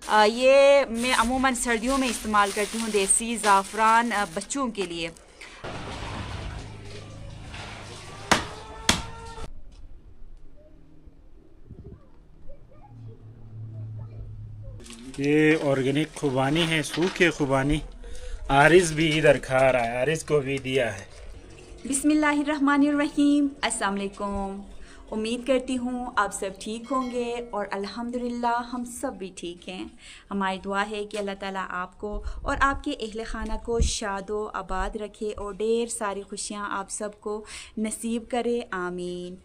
ये मैं अमूमन सर्दियों में इस्तेमाल करती हूँ, देसी ज़ाफ़रान बच्चों के लिए। ये ऑर्गेनिक खुबानी है, सूखे खुबानी। आरिस भी इधर खा रहा है, आरिस को भी दिया है। बिस्मिल्लाहिर्रहमानिर्रहीम, अस्सलाम वालेकुम। उम्मीद करती हूँ आप सब ठीक होंगे और अल्हम्दुलिल्लाह हम सब भी ठीक हैं। हमारी दुआ है कि अल्लाह ताला आपको और आपके अहले खाना को शादो आबाद रखे और ढेर सारी खुशियाँ आप सबको नसीब करे, आमीन।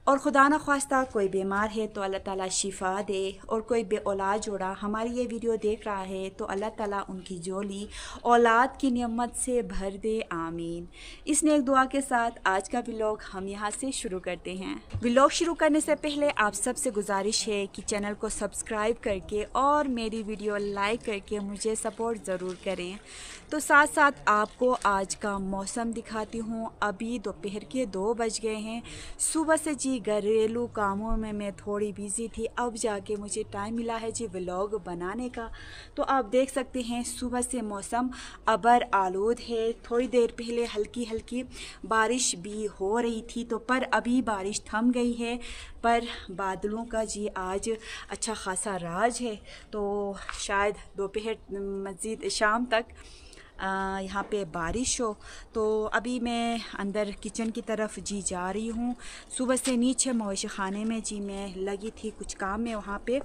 और खुदा न ख्वास्ता कोई बीमार है तो अल्लाह ताला शिफा दे, और कोई बे औलाद जोड़ा हमारी ये वीडियो देख रहा है तो अल्लाह ताला उनकी जोली औलाद की नेमत से भर दे, आमीन। इस नेक दुआ के साथ आज का व्लॉग हम यहाँ से शुरू करते हैं। व्लॉग शुरू करने से पहले आप सबसे गुजारिश है कि चैनल को सब्सक्राइब करके और मेरी वीडियो लाइक करके मुझे सपोर्ट ज़रूर करें। तो साथ साथ आपको आज का मौसम दिखाती हूँ। अभी दोपहर के 2 बज गए हैं। सुबह से जी घरेलू कामों में मैं थोड़ी बिज़ी थी, अब जाके मुझे टाइम मिला है जी व्लॉग बनाने का। तो आप देख सकते हैं सुबह से मौसम अबर आलूद है। थोड़ी देर पहले हल्की हल्की बारिश भी हो रही थी, तो पर अभी बारिश थम गई है। पर बादलों का जी आज अच्छा खासा राज है, तो शायद दोपहर मज़ीद शाम तक यहाँ पे बारिश हो। तो अभी मैं अंदर किचन की तरफ जी जा रही हूँ। सुबह से नीचे मवेशी खाने में जी मैं लगी थी, कुछ काम में वहाँ पे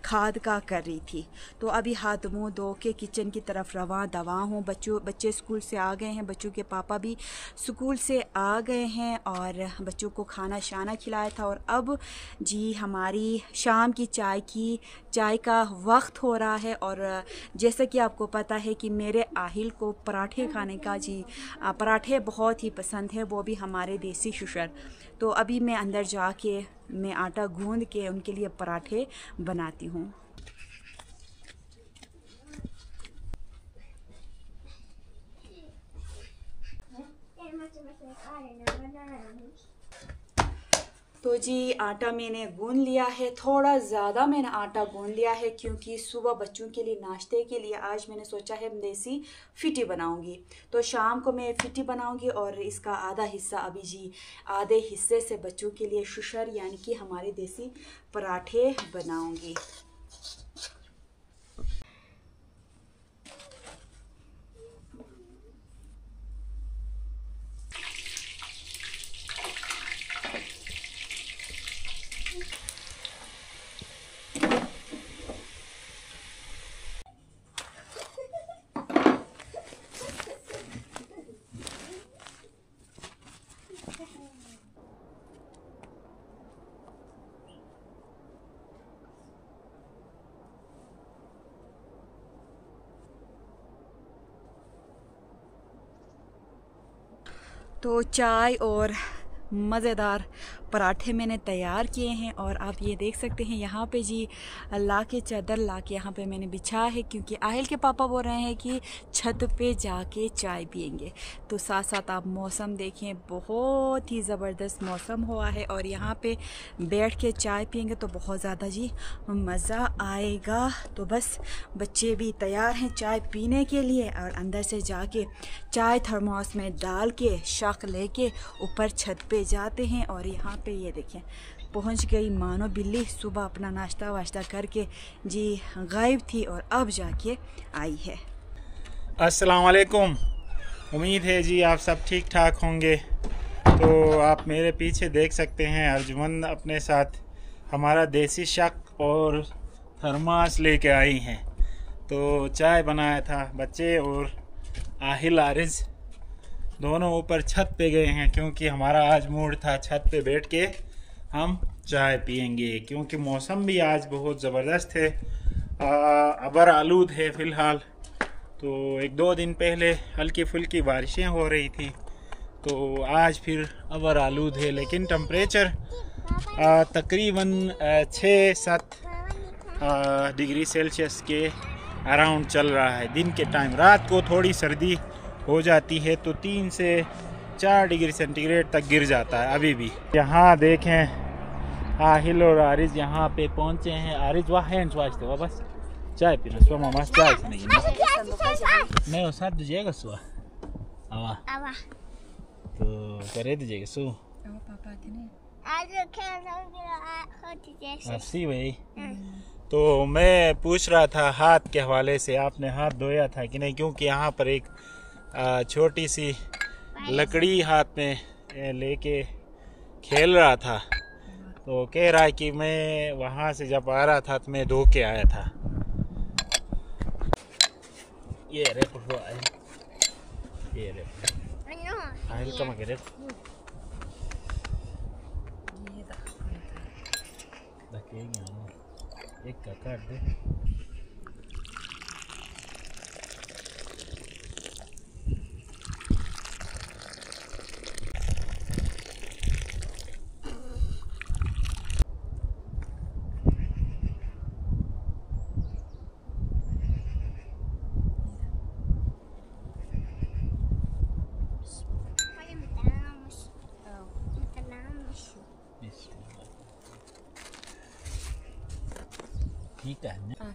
खाद का कर रही थी। तो अभी हाथ मुँह धो के किचन की तरफ रवां दवा हूँ। बच्चे स्कूल से आ गए हैं, बच्चों के पापा भी स्कूल से आ गए हैं और बच्चों को खाना शाना खिलाया था। और अब जी हमारी शाम की चाय का वक्त हो रहा है। और जैसा कि आपको पता है कि मेरे आहिल को पराठे खाने का जी पराठे बहुत ही पसंद है, वो भी हमारे देसी शुशर। तो अभी मैं अंदर जाके मैं आटा गूंद के उनके लिए पराठे बनाती हूँ। तो जी आटा मैंने गूंद लिया है, थोड़ा ज़्यादा मैंने आटा गूंद लिया है क्योंकि सुबह बच्चों के लिए नाश्ते के लिए आज मैंने सोचा है देसी फिटी बनाऊंगी। तो शाम को मैं फिटी बनाऊंगी और इसका आधा हिस्सा अभी जी आधे हिस्से से बच्चों के लिए शुशर यानी कि हमारे देसी पराठे बनाऊंगी। तो चाय और मज़ेदार पराठे मैंने तैयार किए हैं और आप ये देख सकते हैं यहाँ पे जी ला के चादर ला के यहाँ पे मैंने बिछा है क्योंकि आहिल के पापा बोल रहे हैं कि छत पे जाके चाय पियेंगे। तो साथ साथ आप मौसम देखें, बहुत ही ज़बरदस्त मौसम हुआ है और यहाँ पे बैठ के चाय पियेंगे तो बहुत ज़्यादा जी मज़ा आएगा। तो बस बच्चे भी तैयार हैं चाय पीने के लिए और अंदर से जाके चाय थर्मोस में डाल के शक लेके ऊपर छत पे जाते हैं। और यहाँ पे ये देखें पहुँच गई मानो बिल्ली, सुबह अपना नाश्ता वाश्ता करके जी गायब थी और अब जाके आई है। अस्सलाम वालेकुम। उम्मीद है जी आप सब ठीक ठाक होंगे। तो आप मेरे पीछे देख सकते हैं अर्जुमंद अपने साथ हमारा देसी शक और थर्मास लेके आई हैं। तो चाय बनाया था, बच्चे और आहिल आरिज दोनों ऊपर छत पे गए हैं क्योंकि हमारा आज मूड था छत पे बैठ के हम चाय पियेंगे क्योंकि मौसम भी आज बहुत ज़बरदस्त है, अबर आलूद है फ़िलहाल। तो 1-2 दिन पहले हल्की फुल्की बारिशें हो रही थी, तो आज फिर अबर आलूद है, लेकिन टेम्परेचर तकरीबन 6-7 डिग्री सेल्सियस के अराउंड चल रहा है दिन के टाइम। रात को थोड़ी सर्दी हो जाती है तो 3 से 4 डिग्री सेंटीग्रेड तक गिर जाता है अभी भी। यहाँ देखें आहिल और आरिज यहाँ पे पहुँचे हैं। आरिज वाह वास्ते बस चाय पी लो मामा चाय नहीं मैं साथ दीजिएगा सुबह आवा तो करे दीजिएगा सु पापा सी भाई। तो मैं पूछ रहा था हाथ के हवाले से, आपने हाथ धोया था कि नहीं, क्योंकि यहाँ पर एक छोटी सी लकड़ी हाथ में लेके खेल रहा था, तो कह रहा है कि मैं वहाँ से जब आ रहा था तो मैं धो के आया था। ये रे ये रे आहिल का मगे रे एक का काट दे।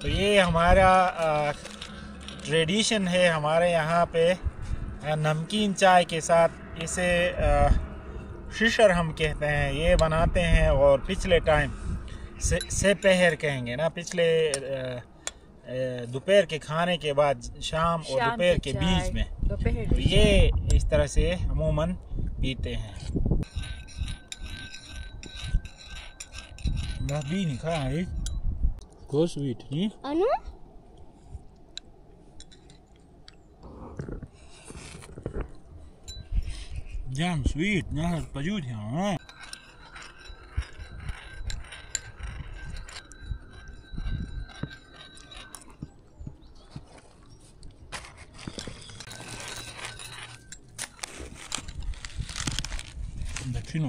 तो ये हमारा ट्रेडिशन है हमारे यहाँ पे, नमकीन चाय के साथ इसे शिशर हम कहते हैं, ये बनाते हैं। और पिछले टाइम से पहर कहेंगे ना, पिछले दोपहर के खाने के बाद शाम और दोपहर के बीच में, तो ये इस तरह से अमूमन पीते हैं। भी नहीं खा है को स्वीट नहीं अनु जam sweet ना पजूद है। Fino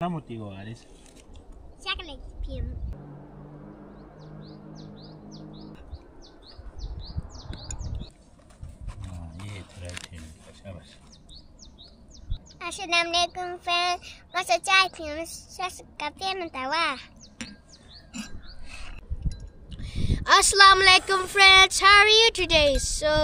Vamos tío Aris. Chocolate pim. ये थोड़ा थे शाबाश। Assalamualaikum friends. Masa chai pim kapten mentawa. Assalamualaikum friends. How are you today? So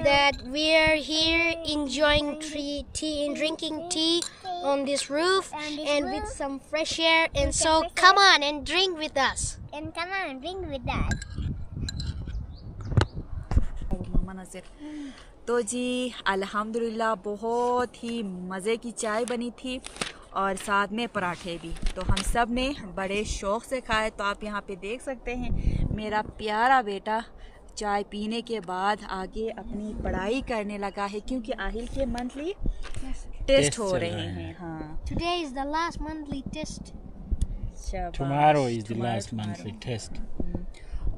that we are here enjoying tea and drinking tea on this roof and with some fresh air, and so come on and drink with us. And come on and drink with us. मंजर तो जी अल्हम्दुलिल्लाह बहुत ही मज़े की चाय बनी थी और साथ में पराठे भी, तो हम सब ने बड़े शौक़ से खाए। तो आप यहाँ पे देख सकते हैं मेरा प्यारा बेटा चाय पीने के बाद आगे अपनी पढ़ाई करने लगा है, क्योंकि आहिल के मंथली टेस्ट हो रहे हैं। हाँ, Today is the last monthly test. Tomorrow is the last monthly test.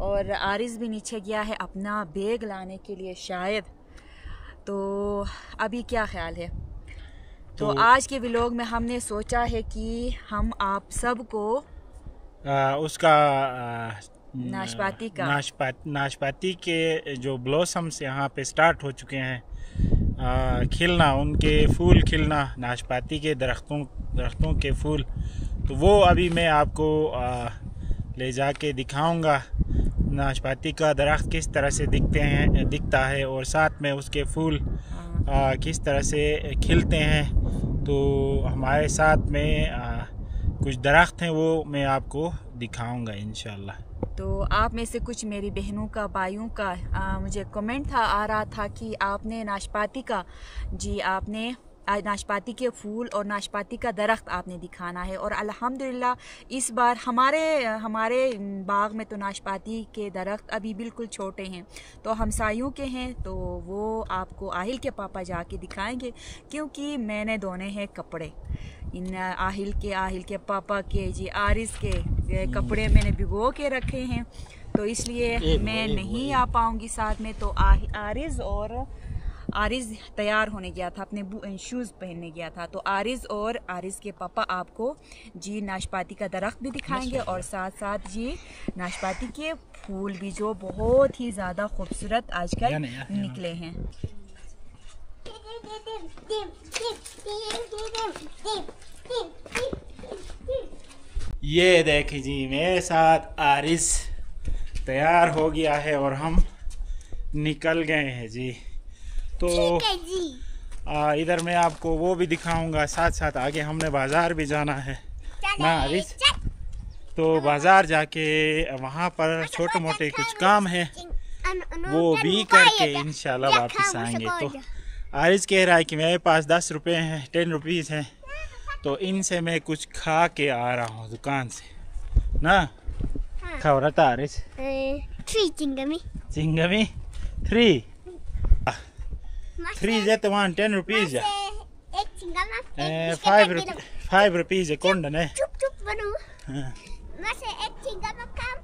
और आरिस भी नीचे गया है अपना बैग लाने के लिए शायद। तो अभी क्या ख्याल है? तो आज के व्लॉग में हमने सोचा है कि हम आप सबको उसका नाशपाती के जो ब्लॉसम्स यहाँ पे स्टार्ट हो चुके हैं खिलना, उनके फूल खिलना, नाशपाती के दरख्तों के फूल, तो वो अभी मैं आपको ले जाके दिखाऊंगा नाशपाती का दरख्त किस तरह से दिखता है और साथ में उसके फूल किस तरह से खिलते हैं। तो हमारे साथ में कुछ दरख्त हैं, वो मैं आपको दिखाऊंगा इंशाल्लाह। तो आप में से कुछ मेरी बहनों का भाइयों का मुझे कमेंट आ रहा था कि आपने नाशपाती का आपने नाशपाती के फूल और नाशपाती का दरख्त आपने दिखाना है। और अल्हम्दुलिल्लाह इस बार हमारे बाग में तो नाशपाती के दरख्त अभी बिल्कुल छोटे हैं, तो हमसायों के हैं, तो वो आपको आहिल के पापा जाके दिखाएंगे, क्योंकि मैंने धोने हैं कपड़े। इन आहिल के पापा के आरिस के कपड़े मैंने भिगो के रखे हैं, तो इसलिए मैं नहीं आ पाऊँगी साथ में। तो आरिस तैयार होने गया था, अपने शूज़ पहनने गया था, तो आरिस के पापा आपको नाशपाती का दरख्त भी दिखाएंगे और साथ साथ नाशपाती के फूल भी, जो बहुत ही ज़्यादा खूबसूरत आजकल निकले हैं। ये देखिए जी, मेरे साथ आरिस तैयार हो गया है और हम निकल गए हैं जी। तो इधर मैं आपको वो भी दिखाऊंगा, साथ साथ आगे हमने बाज़ार भी जाना है ना आरिस। तो बाज़ार जाके वहाँ पर छोटे मोटे कुछ काम है, वो भी करके इंशाल्लाह वापस आएंगे। तो आरिस कह रहा है कि मेरे पास 10 रुपये हैं, 10 रुपीज़ हैं, तो इनसे मैं कुछ खा के आ रहा हूँ दुकान से ना। खाओ रहा था आरिस? 3 चिंगमी। चिंगमी 3 जैसे 10 रुपीज़ 5 रुपीज़ है कौन डने? चुप बनो। वैसे एक चिंगम काम,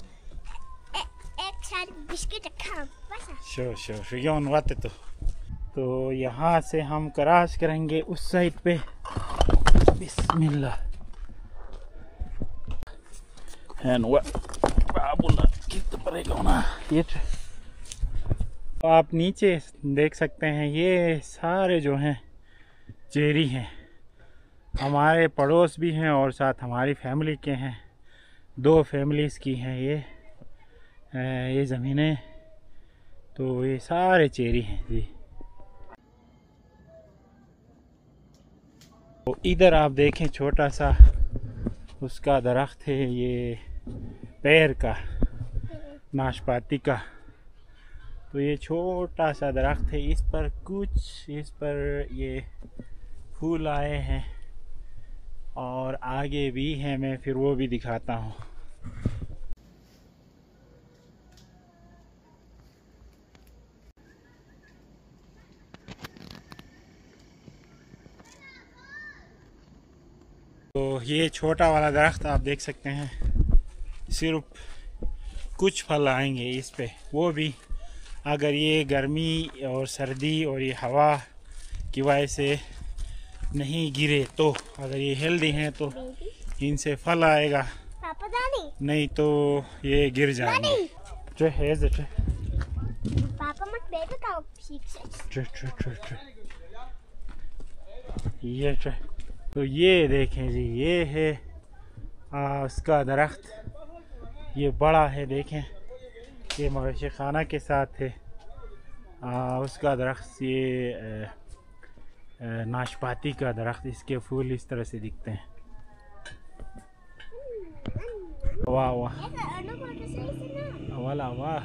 एक साथ बिस्किट काम। शो योन वाते तो यहाँ से हम क्रॉस करेंगे उस साइड पे। बिस्मिल्लाह। आप नीचे देख सकते हैं, ये सारे जो हैं चेरी हैं, हमारे पड़ोस भी हैं और साथ हमारी फैमिली के हैं। 2 फैमिलीज़ की हैं ये ज़मीनें। तो ये सारे चेरी हैं जी। तो इधर आप देखें छोटा सा उसका दरख्त है, ये पेड़ का, नाशपाती का। तो ये छोटा सा दरख्त है, इस पर ये फूल आए हैं और आगे भी हैं, मैं फिर वो भी दिखाता हूँ। तो ये छोटा वाला दरख्त आप देख सकते हैं, सिर्फ कुछ फल आएंगे इस पे, वो भी अगर ये गर्मी और सर्दी और ये हवा की वजह से नहीं गिरे तो। अगर ये हेल्दी हैं तो इनसे फल आएगा, नहीं तो ये गिर जाएंगे। तो ये देखें जी, ये है उसका दरख्त, ये बड़ा है, देखें ये मवेशी खाना के साथ है। उसका दरख्त ये नाशपाती का दरख्त, इसके फूल इस तरह से दिखते हैं। वाह वाह वाला वाह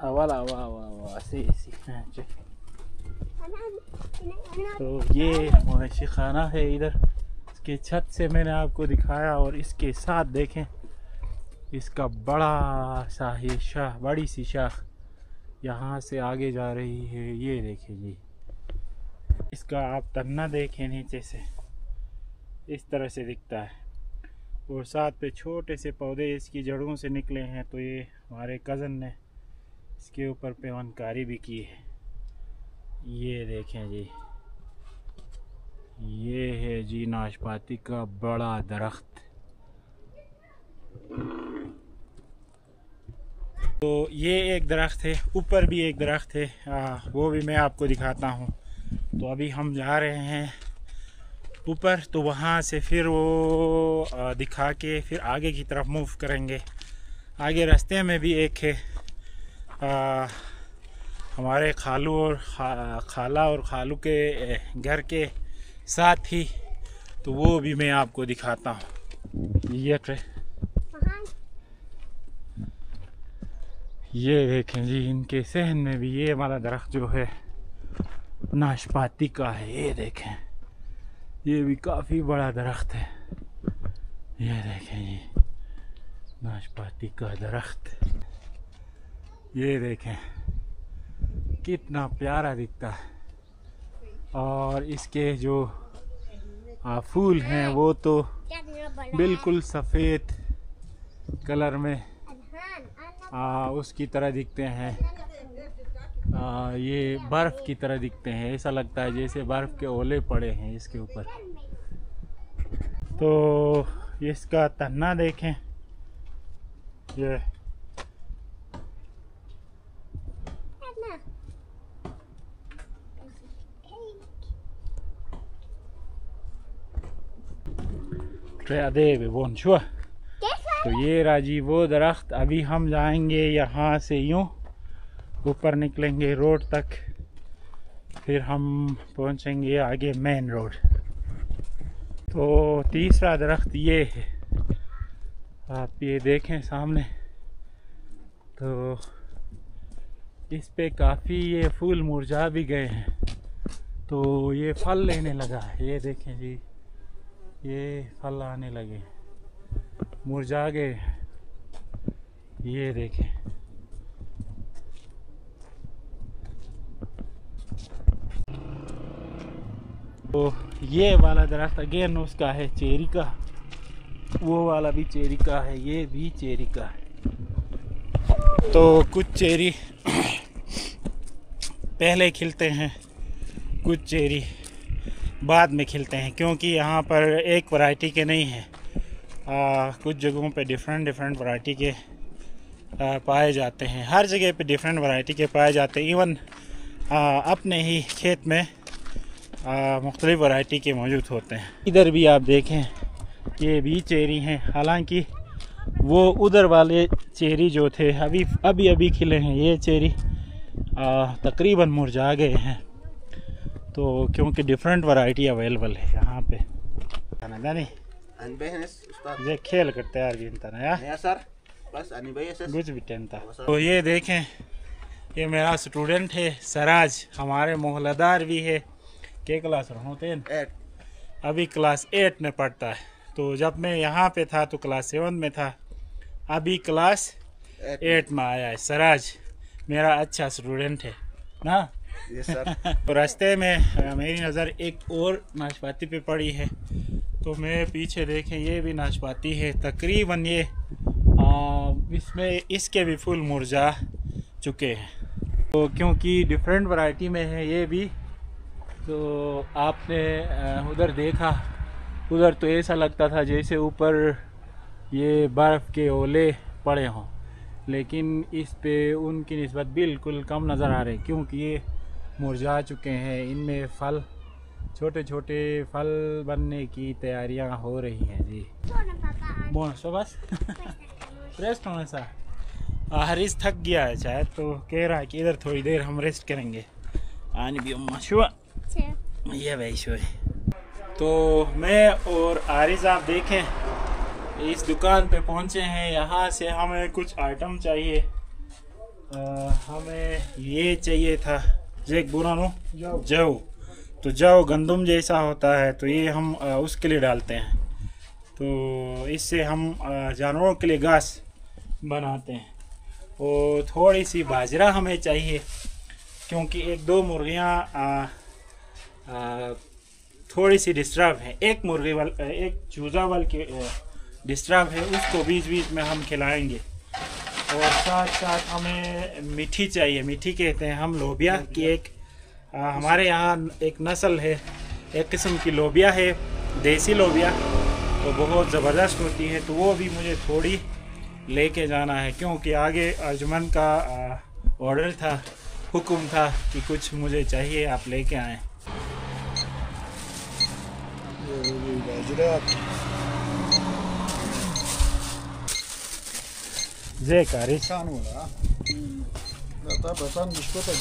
वाला वाह वाह वाह सी। तो ये मवेशी खाना है इधर, इसके छत से मैंने आपको दिखाया। और इसके साथ देखें इसका बड़ा सा ये शाख, बड़ी सी शाख यहाँ से आगे जा रही है, ये देखें जी। इसका आप तन्ना देखें नीचे से, इस तरह से दिखता है। और साथ पे छोटे से पौधे इसकी जड़ों से निकले हैं। तो ये हमारे कज़न ने इसके ऊपर पेवनकारी भी की है। ये देखें जी, ये है जी नाशपाती का बड़ा दरख्त। तो ये एक दरख्त है, ऊपर भी एक दरख्त है, वो भी मैं आपको दिखाता हूँ। तो अभी हम जा रहे हैं ऊपर, तो वहाँ से फिर वो दिखा के फिर आगे की तरफ मूव करेंगे। आगे रास्ते में भी एक है हमारे खालू और खाला और खालू के घर के साथ ही, तो वो भी मैं आपको दिखाता हूँ। ये देखें जी, इनके सहन में भी ये वाला दरख्त जो है नाशपाती का है। ये देखें, ये भी काफ़ी बड़ा दरख्त है। ये देखें जी, नाशपाती का दरख्त, ये देखें कितना प्यारा दिखता है। और इसके जो फूल हैं वो तो बिल्कुल सफ़ेद कलर में उसकी तरह दिखते हैं। ये बर्फ़ की तरह दिखते हैं, ऐसा लगता है जैसे बर्फ़ के ओले पड़े हैं इसके ऊपर। तो इसका तन्ना देखें, ये तो ये राजी वो दरख्त। अभी हम जाएंगे यहाँ से यूँ ऊपर निकलेंगे रोड तक, फिर हम पहुँचेंगे आगे मेन रोड। तो तीसरा दरख्त ये है, आप ये देखें सामने। तो इस पे काफ़ी ये फूल मुरझा भी गए हैं, तो ये फल लेने लगा है। ये देखें जी, ये फल आने लगे, मुरझा गए। ये देखें, तो ये वाला दरख्त अगेन उसका है चेरी का, वो वाला भी चेरी का है, ये भी चेरी का है। तो कुछ चेरी पहले खिलते हैं, कुछ चेरी बाद में खिलते हैं, क्योंकि यहाँ पर एक वैरायटी के नहीं हैं। कुछ जगहों पे डिफरेंट वैरायटी के पाए जाते हैं। हर जगह पे डिफरेंट वैरायटी के पाए जाते हैं। इवन अपने ही खेत में मुख्तलिफ वैरायटी के मौजूद होते हैं। इधर भी आप देखें, ये भी चेरी हैं। हालांकि वो उधर वाले चेरी जो थे अभी खिले हैं, ये चेरी तकरीबन मुरझा गए हैं। तो क्योंकि डिफरेंट वैरायटी अवेलेबल है यहाँ पे। ये खेल करते हैं कुछ भी टेंता। तो ये देखें, ये मेरा स्टूडेंट है सराज, हमारे मोहल्लेदार भी है। के क्लास होते हैं? अभी क्लास 8 में पढ़ता है। तो जब मैं यहाँ पे था तो क्लास 7 में था, अभी क्लास 8 में आया है। सराज मेरा अच्छा स्टूडेंट है ना। Yes sir. तो रास्ते में मेरी नज़र एक और नाशपाती पे पड़ी है, तो मैं पीछे देखें, ये भी नाशपाती है। तकरीबन ये इसमें इसके भी फूल मुरझा चुके हैं। तो क्योंकि डिफरेंट वैरायटी में है ये भी, तो आपने उधर देखा, उधर तो ऐसा लगता था जैसे ऊपर ये बर्फ़ के ओले पड़े हों, लेकिन इस पे उनकी निस्बत बिल्कुल कम नज़र आ रहे, क्योंकि ये मुरझा चुके हैं। इनमें फल, छोटे छोटे फल बनने की तैयारियां हो रही हैं जी। बस रेस्ट होने सा हरीश थक गया है शायद, तो कह रहा है कि इधर थोड़ी देर हम रेस्ट करेंगे। आने भी अम्मा शुआ ये भाई शो। तो मैं और आरिज आप देखें इस दुकान पे पहुंचे हैं। यहाँ से हमें कुछ आइटम चाहिए। हमें ये चाहिए था जेक बुरानो जव। तो जव गंदम जैसा होता है, तो ये हम उसके लिए डालते हैं। तो इससे हम जानवरों के लिए घास बनाते हैं। और थोड़ी सी बाजरा हमें चाहिए, क्योंकि एक दो मुर्गियाँ थोड़ी सी डिस्टर्ब है। एक चूज़ा वाल के डिस्टर्ब है, उसको बीच बीच में हम खिलाएंगे। और साथ साथ हमें मीठी चाहिए। मीठी कहते हैं हम लोबिया की। एक हमारे यहाँ एक नस्ल है, एक किस्म की लोबिया है, देसी लोबिया, तो बहुत ज़बरदस्त होती है। तो वो भी मुझे थोड़ी लेके जाना है, क्योंकि आगे अर्जुमन का ऑर्डर था, हुक्म था कि कुछ मुझे चाहिए, आप लेके आएँ।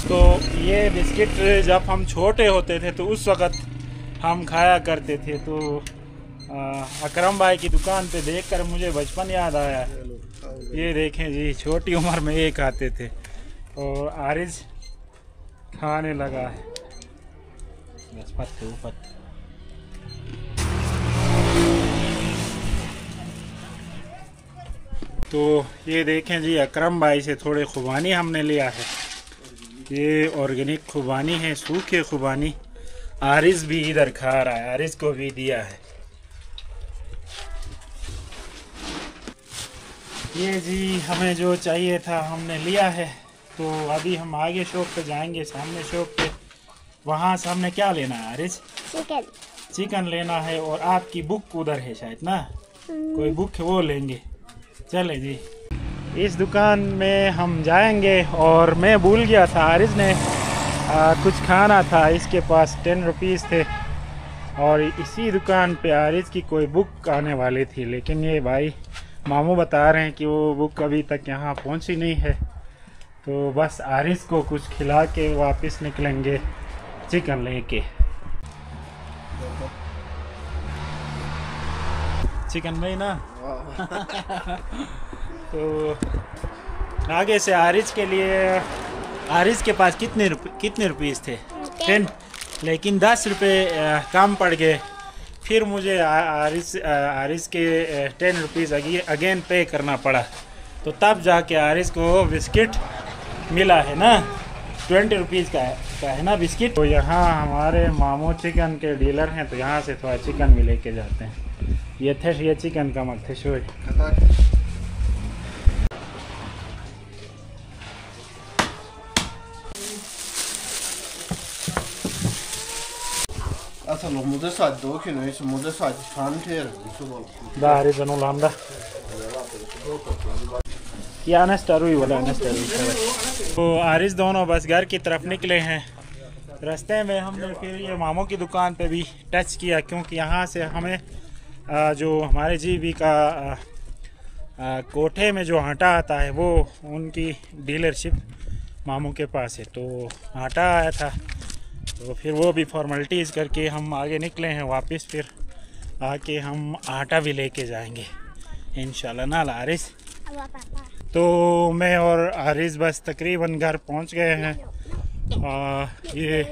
तो ये बिस्किट जब हम छोटे होते थे तो उस वक़्त हम खाया करते थे। तो अकरम भाई की दुकान पे देखकर मुझे बचपन याद आया। ये देखें जी, छोटी उम्र में ये खाते थे और आरिज खाने लगा है। तो ये देखें जी, अकरम भाई से थोड़े खुबानी हमने लिया है। ये ऑर्गेनिक खुबानी है, सूखे खुबानी। आरिज भी इधर खा रहा है, आरिज को भी दिया है। ये जी हमें जो चाहिए था हमने लिया है। तो अभी हम आगे शॉप पे जाएंगे, सामने शॉप पे। वहाँ से हमने क्या लेना है आरिज? चिकन लेना है। और आपकी बुक उधर है शायद ना, कोई बुक है वो लेंगे। चले जी। इस दुकान में हम जाएंगे। और मैं भूल गया था, आरिज़ ने कुछ खाना था, इसके पास 10 रुपीज़ थे और इसी दुकान पे आरिज़ की कोई बुक आने वाली थी, लेकिन ये भाई मामू बता रहे हैं कि वो बुक अभी तक यहाँ पहुँची नहीं है। तो बस आरिज़ को कुछ खिला के वापस निकलेंगे चिकन लेके। चिकन में ना तो आगे से आरिज़ के लिए, आरिज़ के पास कितने रुपीस थे? 10, लेकिन 10 रुपये कम पड़ गए। फिर मुझे आरिज़ के 10 रुपीज़ अगेन पे करना पड़ा, तो तब जाके आरिज़ को बिस्किट मिला है ना, 20 रुपीज़ का है ना बिस्किट। तो यहाँ हमारे मामू चिकन के डीलर हैं, तो यहाँ से थोड़ा चिकन भी लेके जाते हैं। ये चिकन का मत थे शोर। तो आरिज़ दोनों बस घर की तरफ निकले हैं। रास्ते में हमने फिर ये मामू की दुकान पे भी टच किया, क्योंकि यहाँ से हमें जो हमारे जीबी का कोठे में जो आटा आता है वो उनकी डीलरशिप मामू के पास है। तो आटा आया था, तो फिर वो भी फॉर्मेलिटीज़ करके हम आगे निकले हैं वापस। फिर आके हम आटा भी लेके जाएंगे इंशाल्लाह ना आरिज़। तो मैं और आरिज़ बस तकरीबन घर पहुंच गए हैं। ये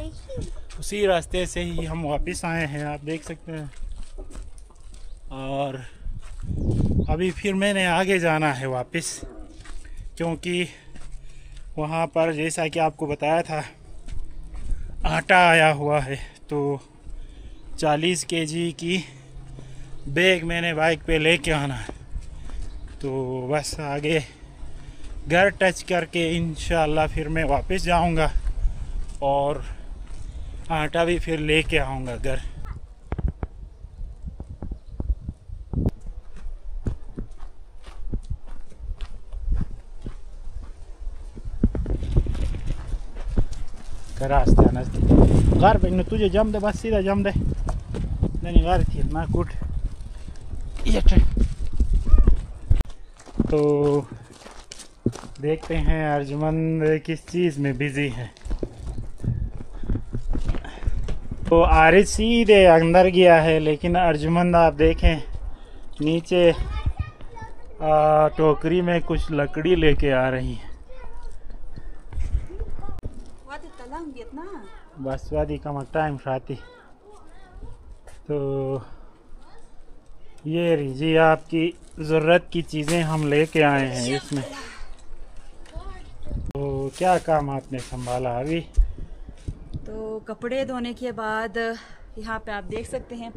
उसी रास्ते से ही हम वापस आए हैं, आप देख सकते हैं। और अभी फिर मैंने आगे जाना है वापस, क्योंकि वहाँ पर जैसा कि आपको बताया था आटा आया हुआ है। तो 40 केजी की बैग मैंने बाइक पे लेके आना है। तो बस आगे घर टच करके इंशाल्लाह फिर मैं वापस जाऊंगा और आटा भी फिर लेके आऊंगा घर। रास्ते नज़दीक घर पे तुझे जम दे, बस सीधा जम दे नहीं घर थी ना कुट ये। तो देखते हैं अर्जुमंद किस चीज़ में बिजी है। तो आरिज़ सीधे अंदर गया है, लेकिन अर्जुमंद आप देखें नीचे टोकरी में कुछ लकड़ी लेके आ रही है। बस वादी का टाइम खाती। तो ये जी आपकी ज़रूरत की चीज़ें हम लेके आए हैं इसमें। तो क्या काम आपने संभाला अभी? तो कपड़े धोने के बाद यहाँ पे आप देख सकते हैं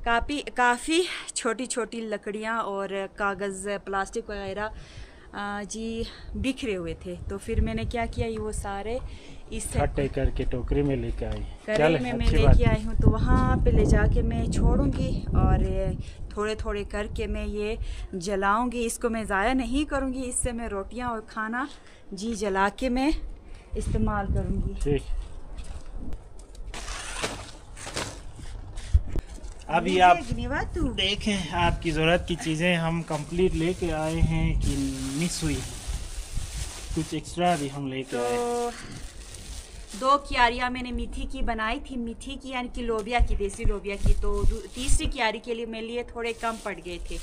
काफ़ी छोटी छोटी लकड़ियाँ और कागज़ प्लास्टिक वगैरह जी बिखरे हुए थे। तो फिर मैंने क्या किया, ये वो सारे इस इकट्ठे करके टोकरी में लेके आई। करेल में मैं लेके आई हूँ। तो वहाँ पे ले जाके मैं छोड़ूंगी और थोड़े थोड़े करके मैं ये जलाऊंगी। इसको मैं ज़ाया नहीं करूँगी, इससे मैं रोटियाँ और खाना जी जला के मैं इस्तेमाल करूँगी। ठीक। अभी आप देखें आपकी ज़रूरत की चीज़ें हम कंप्लीट लेके आए हैं कि मिस हुई, कुछ एक्स्ट्रा भी हम लेके आए। 2 क्यारियाँ मैंने मीठी की बनाई थी, मीठी की यानी कि लोबिया की, देसी लोबिया की। तो तीसरी क्यारी के लिए मेरे लिए थोड़े कम पड़ गए थे।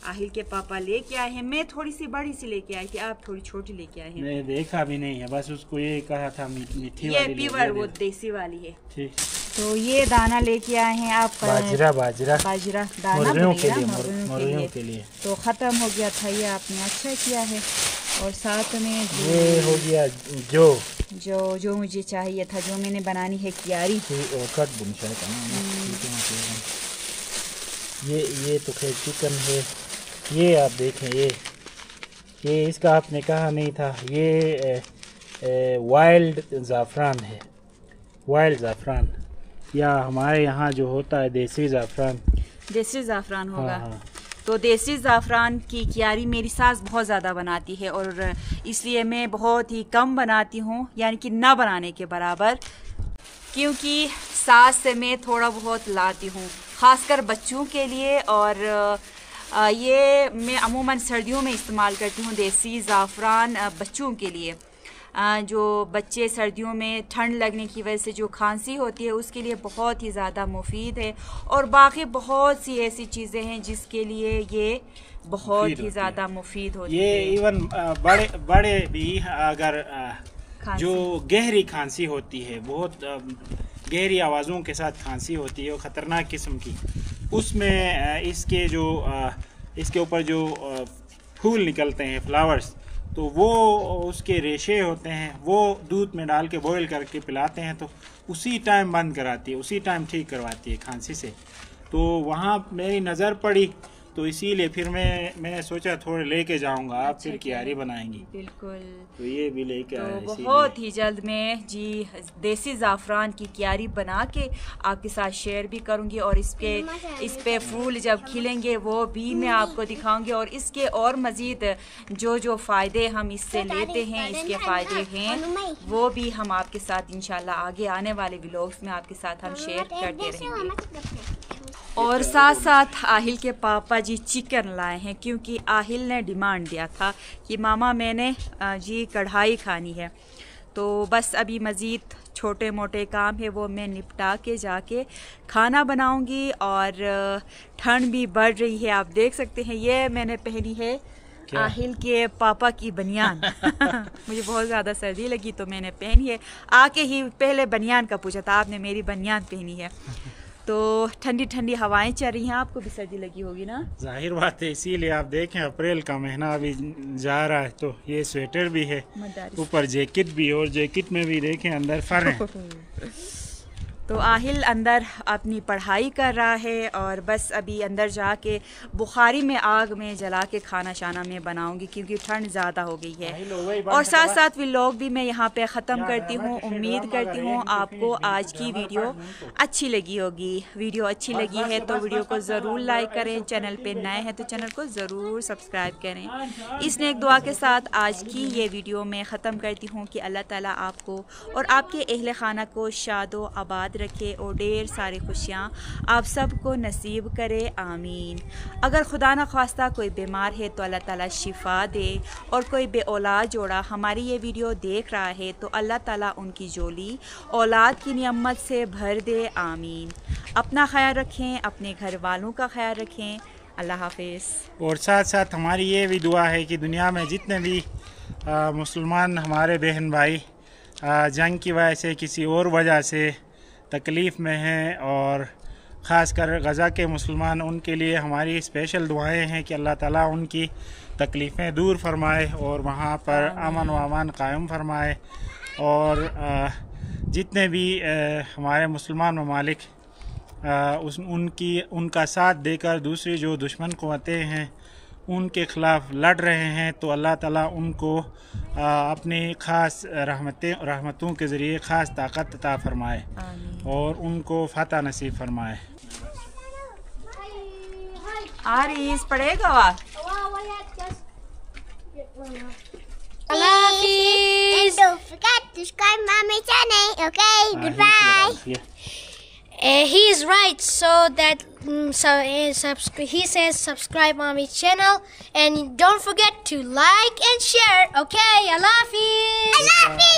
आहिल के पापा लेके आए हैं, मैं थोड़ी सी बड़ी सी लेके आई थी, आप थोड़ी छोटी लेके आए हैं। मैं देखा भी नहीं है, बस उसको ये कहा था मीठी ये वाली प्योर वो देसी वाली है। ठीक। तो ये दाना लेके आए हैं आप, बाजरा दाना मुर्गियों के लिए। तो ख़त्म हो गया था, ये आपने अच्छा किया है। और साथ में ये हो गया जो मुझे चाहिए था, जो मैंने बनानी है क्यारी। ये तो खैर चिकन है। ये आप देखें, ये इसका आपने कहा नहीं था, ये वाइल्ड ज़ाफ़रान है, वाइल्ड ज़ाफ़रान, या हमारे यहाँ जो होता है देसी ज़ाफ़रान होगा। हाँ। तो देसी ज़ाफ़रान की क्यारी मेरी सास बहुत ज़्यादा बनाती है और इसलिए मैं बहुत ही कम बनाती हूँ, यानी कि ना बनाने के बराबर, क्योंकि सास से मैं थोड़ा बहुत लाती हूँ ख़ासकर बच्चों के लिए। और ये मैं अमूमन सर्दियों में इस्तेमाल करती हूँ देसी ज़ाफ़रान बच्चों के लिए। जो बच्चे सर्दियों में ठंड लगने की वजह से जो खांसी होती है उसके लिए बहुत ही ज़्यादा मुफीद है। और बाकी बहुत सी ऐसी चीज़ें हैं जिसके लिए ये बहुत ही ज़्यादा मुफीद होती है। ये इवन बड़े भी अगर जो गहरी खांसी होती है, बहुत गहरी आवाज़ों के साथ खांसी होती है और ख़तरनाक किस्म की, उसमें इसके ऊपर जो फूल निकलते हैं, फ्लावर्स, तो वो उसके रेशे होते हैं, वो दूध में डाल के बॉईल करके पिलाते हैं तो उसी टाइम बंद कराती है, उसी टाइम ठीक करवाती है खांसी से। तो वहाँ मेरी नज़र पड़ी तो इसीलिए फिर मैंने सोचा थोड़े लेके जाऊंगा, आप फिर क्यारी बनाएंगी। बिल्कुल, तो ये भी लेके आए। तो बहुत ही जल्द मैं जी देसी ज़ाफ़रान की क्यारी बना के आपके साथ शेयर भी करूंगी और इस पे फूल जब खिलेंगे वो भी मैं आपको दिखाऊंगी और इसके और मज़ीद जो फ़ायदे हम इससे लेते हैं, इसके फ़ायदे हैं, वो भी हम आपके साथ इंशाल्लाह आगे आने वाले व्लॉग्स में आपके साथ हम शेयर करते रहेंगे। और साथ साथ आहिल के पापा जी चिकन लाए हैं, क्योंकि आहिल ने डिमांड दिया था कि मामा मैंने जी कढ़ाई खानी है। तो बस अभी मज़ीद छोटे मोटे काम है वो मैं निपटा के जाके खाना बनाऊंगी। और ठंड भी बढ़ रही है, आप देख सकते हैं ये मैंने पहनी है आहिल के पापा की बनियान। मुझे बहुत ज़्यादा सर्दी लगी तो मैंने पहनी है। आके ही पहले बनियान का पूछा था, आपने मेरी बनियान पहनी है। तो ठंडी ठंडी हवाएं चल रही हैं, आपको भी सर्दी लगी होगी ना? जाहिर बात है, इसीलिए आप देखें अप्रैल का महीना अभी जा रहा है तो ये स्वेटर भी है, ऊपर जैकेट भी, और जैकेट में भी देखें अंदर फर है। तो आहिल अंदर अपनी पढ़ाई कर रहा है और बस अभी अंदर जाके बुखारी में आग में जला के खाना शाना में बनाऊंगी, क्योंकि ठंड ज़्यादा हो गई है। और साथ साथ व्लॉग भी मैं यहाँ पे ख़त्म करती हूँ। उम्मीद करती हूँ आपको आज की वीडियो अच्छी लगी होगी। वीडियो अच्छी लगी है तो वीडियो को ज़रूर लाइक करें, चैनल पे नए हैं तो चैनल को ज़रूर सब्सक्राइब करें। इस नेक दुआ के साथ आज की ये वीडियो मैं ख़त्म करती हूँ कि अल्लाह ताला आपको और आपके अहले खाना को शादो आबाद रखे और ढेर सारी खुशियाँ आप सबको नसीब करे, आमीन। अगर खुदा न ख्वास्ता कोई बीमार है तो अल्लाह ताला शिफा दे, और कोई बे औलाद जोड़ा हमारी ये वीडियो देख रहा है तो अल्लाह ताला उनकी जोली औलाद की नियमत से भर दे, आमीन। अपना ख्याल रखें, अपने घर वालों का ख्याल रखें। अल्लाह हाफिज़। और साथ साथ हमारी ये भी दुआ है कि दुनिया में जितने भी मुसलमान हमारे बहन भाई जंग की वजह से किसी और वजह से तकलीफ़ में हैं, और ख़ास कर गज़ा के मुसलमान, उनके लिए हमारी स्पेशल दुआएं हैं कि अल्लाह ताला उनकी तकलीफ़ें दूर फरमाए और वहाँ पर अमन व अमान कायम फरमाए। और जितने भी हमारे मुसलमान ममालिक उनका साथ देकर दूसरी जो दुश्मन क़ुव्वतें हैं उनके ख़िलाफ़ लड़ रहे हैं, तो अल्लाह ताला उनको अपनी ख़ास रहमतों के ज़रिए ख़ास ताकत अता फरमाए और उनको फ़तह नसीब फरमाए। आरिस पढ़ेगा Please don't forget to subscribe my channel. Okay, goodbye. He is right, so that he says subscribe mommy channel and don't forget to like and share. Okay, I love you.